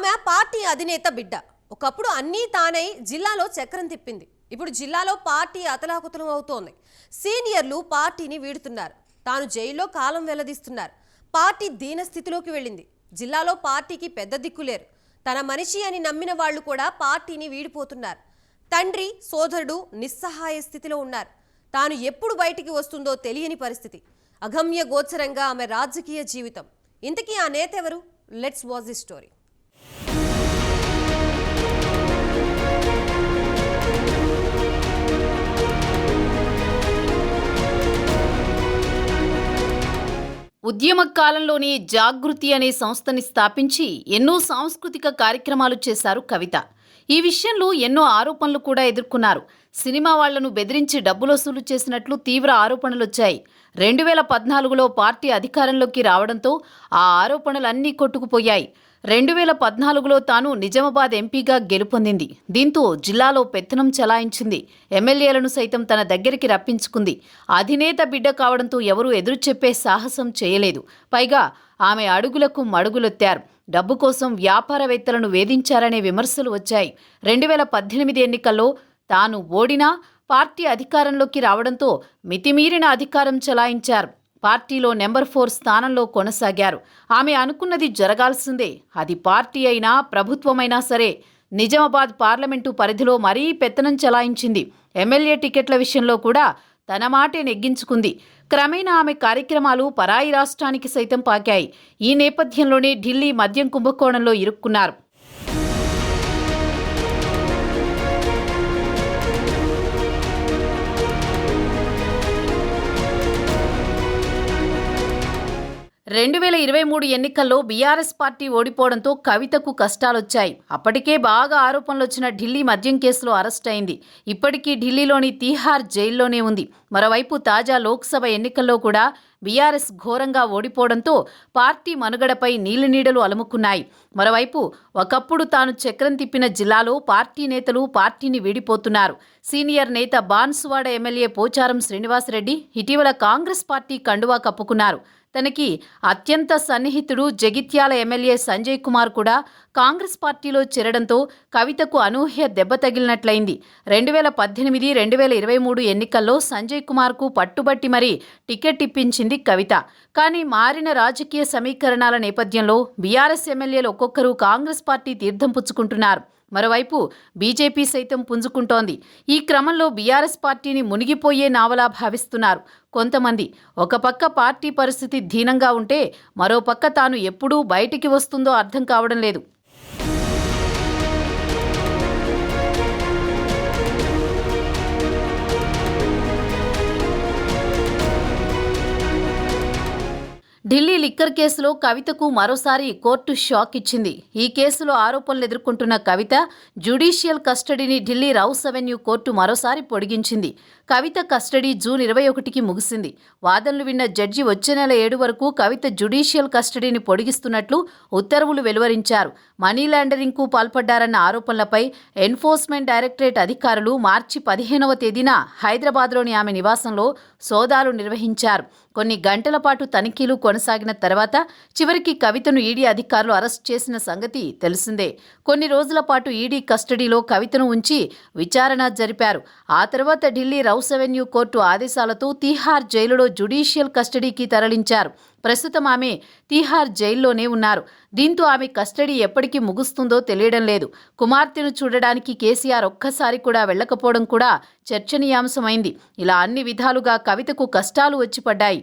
ఆమె పార్టీ అధినేత బిడ్డ. ఒకప్పుడు అన్నీ తానై జిల్లాలో చక్రం తిప్పింది. ఇప్పుడు జిల్లాలో పార్టీ అతలాకుతలం అవుతోంది. సీనియర్లు పార్టీని వీడుతున్నారు. తాను జైల్లో కాలం వెల్లదీస్తున్నారు. పార్టీ దీనస్థితిలోకి వెళ్ళింది. జిల్లాలో పార్టీకి పెద్ద దిక్కులేరు. తన మనిషి అని నమ్మిన వాళ్ళు కూడా పార్టీని వీడిపోతున్నారు. తండ్రి సోదరుడు నిస్సహాయ స్థితిలో ఉన్నారు. తాను ఎప్పుడు బయటికి వస్తుందో తెలియని పరిస్థితి. అగమ్య గోచరంగా ఆమె రాజకీయ జీవితం. ఇంతకీ ఆ నేత ఎవరు? Let's watch the story. ఉద్యమ కాలంలోనే జాగృతి అనే సంస్థని స్థాపించి ఎన్నో సాంస్కృతిక కార్యక్రమాలు చేశారు కవిత. ఈ విషయంలో ఎన్నో ఆరోపణలు కూడా ఎదుర్కొన్నారు. సినిమా వాళ్లను బెదిరించి డబ్బులు వసూలు చేసినట్లు తీవ్ర ఆరోపణలొచ్చాయి. 2014లో పార్టీ అధికారంలోకి రావడంతో ఆ ఆరోపణలన్నీ కొట్టుకుపోయాయి. 2014లో తాను నిజామాబాద్ ఎంపీగా గెలుపొందింది. దీంతో జిల్లాలో పెత్తనం చెలాయించింది. ఎమ్మెల్యేలను సైతం తన దగ్గరికి రప్పించుకుంది. అధినేత బిడ్డ కావడంతో ఎవరూ ఎదురు చెప్పే సాహసం చేయలేదు. పైగా ఆమె అడుగులకు మడుగులొత్తారు. డబ్బు కోసం వ్యాపారవేత్తలను వేధించారనే విమర్శలు వచ్చాయి. 2018 ఎన్నికల్లో తాను ఓడినా పార్టీ అధికారంలోకి రావడంతో మితిమీరిన అధికారం చెలాయించారు. పార్టీలో నెంబర్ 4 స్థానంలో కొనసాగారు. ఆమె అనుకున్నది జరగాల్సిందే. అది పార్టీ అయినా ప్రభుత్వమైనా సరే. నిజామాబాద్ పార్లమెంటు పరిధిలో మరీ పెత్తనం చెలాయించింది. ఎమ్మెల్యే టికెట్ల విషయంలో కూడా తన మాటే నెగ్గించుకుంది. క్రమేణా ఆమె కార్యక్రమాలు పరాయి రాష్ట్రానికి సైతం పాకాయి. ఈ నేపథ్యంలోనే ఢిల్లీ మద్యం కుంభకోణంలో ఇరుక్కున్నారు. రెండు 2023 ఎన్నికల్లో బీఆర్ఎస్ పార్టీ ఓడిపోవడంతో కవితకు కష్టాలొచ్చాయి. అప్పటికే బాగా ఆరోపణలొచ్చిన ఢిల్లీ మద్యం కేసులో అరెస్ట్ అయింది. ఇప్పటికీ ఢిల్లీలోని తీహార్ జైల్లోనే ఉంది. మరోవైపు తాజా లోక్సభ ఎన్నికల్లో కూడా బీఆర్ఎస్ ఘోరంగా ఓడిపోవడంతో పార్టీ మనుగడపై నీళ్లునీడలు అలుముకున్నాయి. మరోవైపు ఒకప్పుడు తాను చక్రం తిప్పిన జిల్లాలో పార్టీ నేతలు పార్టీని వీడిపోతున్నారు. సీనియర్ నేత బాన్సువాడ ఎమ్మెల్యే పోచారం శ్రీనివాసరెడ్డి ఇటీవల కాంగ్రెస్ పార్టీ కండువా కప్పుకున్నారు. తనకి అత్యంత సన్నిహితుడు జగిత్యాల ఎమ్మెల్యే సంజయ్ కుమార్ కూడా కాంగ్రెస్ పార్టీలో చేరడంతో కవితకు అనూహ్య దెబ్బ తగిలినట్లయింది. 2018, 2023 ఎన్నికల్లో సంజయ్ కుమార్కు పట్టుబట్టి మరీ టికెట్ ఇప్పించింది కవిత. కానీ మారిన రాజకీయ సమీకరణాల నేపథ్యంలో బీఆర్ఎస్ ఎమ్మెల్యేలు ఒక్కొక్కరు కాంగ్రెస్ పార్టీ తీర్థం పుచ్చుకుంటున్నారు. మరోవైపు బీజేపీ సైతం పుంజుకుంటోంది. ఈ క్రమంలో బీఆర్ఎస్ పార్టీని మునిగిపోయే నావలా భావిస్తున్నారు కొంతమంది. ఒక పక్క పార్టీ పరిస్థితి దీనంగా ఉంటే మరో పక్క తాను ఎప్పుడు బయటికి వస్తుందో అర్థం కావడం లేదు. ఢిల్లీ లిక్కర్ కేసులో కవితకు మరోసారి కోర్టు షాక్ ఇచ్చింది. ఈ కేసులో ఆరోపణలు ఎదుర్కొంటున్న కవిత జ్యుడిషియల్ కస్టడీని ఢిల్లీ రౌస్ అవెన్యూ కోర్టు మరోసారి పొడిగించింది. కవిత కస్టడీ జూన్ 21కి ముగిసింది. వాదనలు విన్న జడ్జి వచ్చే నెల 7 వరకు కవిత జ్యుడిషియల్ కస్టడీని పొడిగిస్తున్నట్లు ఉత్తర్వులు వెలువరించారు. మనీ లాండరింగ్కు పాల్పడ్డారన్న ఆరోపణలపై ఎన్ఫోర్స్మెంట్ డైరెక్టరేట్ అధికారులు మార్చి 15వ తేదీన హైదరాబాద్లోని ఆమె నివాసంలో సోదాలు నిర్వహించారు. కొన్ని గంటల పాటు తనిఖీలు కొనసాగిన తర్వాత చివరికి కవితను ఈడీ అధికారులు అరెస్ట్ చేసిన సంగతి తెలిసిందే. కొన్ని రోజుల పాటు ఈడీ కస్టడీలో కవితను ఉంచి విచారణ జరిపారు. ఆ తర్వాత ఢిల్లీ రౌస్ అవెన్యూ కోర్టు ఆదేశాలతో తీహార్ జైలులో జ్యుడిషియల్ కస్టడీకి తరలించారు. ప్రస్తుతం ఆమె తీహార్ జైల్లోనే ఉన్నారు. దీంతో ఆమె కస్టడీ ఎప్పటికీ ముగుస్తుందో తెలియడం లేదు. కుమార్తెను చూడడానికి కేసీఆర్ ఒక్కసారి కూడా వెళ్లకపోవడం కూడా చర్చనీయాంశమైంది. ఇలా అన్ని విధాలుగా కవితకు కష్టాలు వచ్చి పడ్డాయి.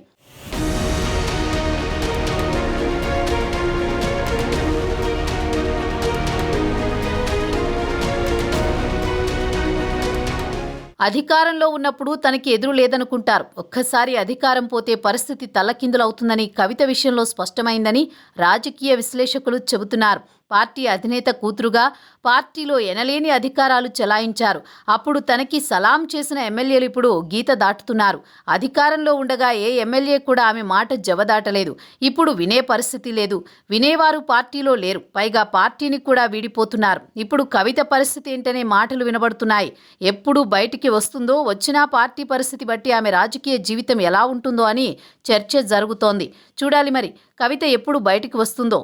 అధికారంలో ఉన్నప్పుడు తనకి ఎదురు లేదనుకుంటారు. ఒక్కసారి అధికారం పోతే పరిస్థితి తల్లకిందులవుతుందని కవిత విషయంలో స్పష్టమైందని రాజకీయ విశ్లేషకులు చెబుతున్నారు. పార్టీ అధినేత కూతురుగా పార్టీలో ఎనలేని అధికారాలు చెలాయించారు. అప్పుడు తనకి సలాం చేసిన ఎమ్మెల్యేలు ఇప్పుడు గీత దాటుతున్నారు. అధికారంలో ఉండగా ఏ ఎమ్మెల్యే కూడా ఆమె మాట జవదాటలేదు. ఇప్పుడు వినే పరిస్థితి లేదు. వినేవారు పార్టీలో లేరు. పైగా పార్టీని కూడా వీడిపోతున్నారు. ఇప్పుడు కవిత పరిస్థితి ఏంటనే మాటలు వినబడుతున్నాయి. ఎప్పుడు బయటికి వస్తుందో, వచ్చినా పార్టీ పరిస్థితి బట్టి ఆమె రాజకీయ జీవితం ఎలా ఉంటుందో అని చర్చ జరుగుతోంది. చూడాలి మరి కవిత ఎప్పుడు బయటికి వస్తుందో.